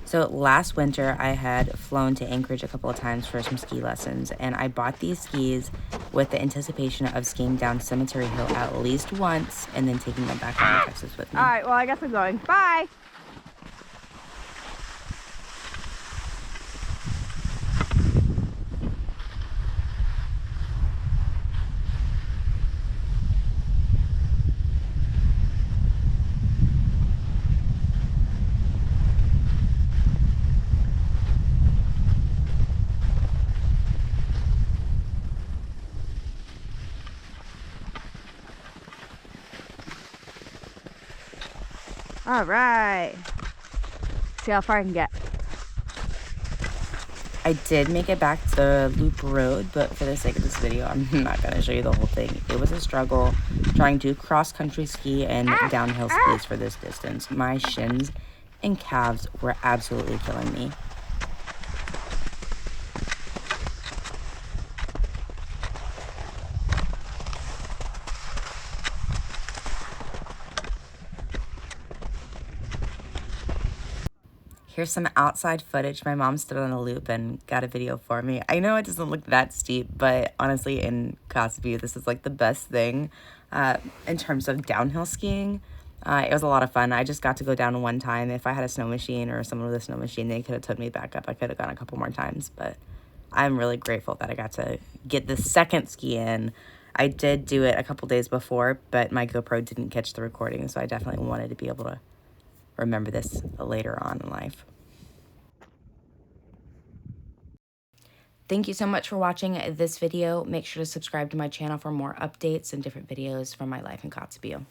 So last winter, I had flown to Anchorage a couple of times for some ski lessons, and I bought these skis with the anticipation of skiing down Cemetery Hill at least once and then taking them back home to Texas with me. All right, well, I guess I'm going. Bye. All right. See how far I can get. I did make it back to the loop road, but for the sake of this video, I'm not going to show you the whole thing. It was a struggle trying to cross-country ski and downhill skis for this distance. My shins and calves were absolutely killing me. Here's some outside footage. My mom stood on a loop and got a video for me. I know it doesn't look that steep, but honestly, in Kotzebue, this is like the best thing in terms of downhill skiing. It was a lot of fun. I just got to go down one time. If I had a snow machine or someone with a snow machine, they could have took me back up. I could have gone a couple more times, but I'm really grateful that I got to get the second ski in. I did do it a couple days before, but my GoPro didn't catch the recording, so I definitely wanted to be able to remember this later on in life. Thank you so much for watching this video. Make sure to subscribe to my channel for more updates and different videos from my life in Kotzebue.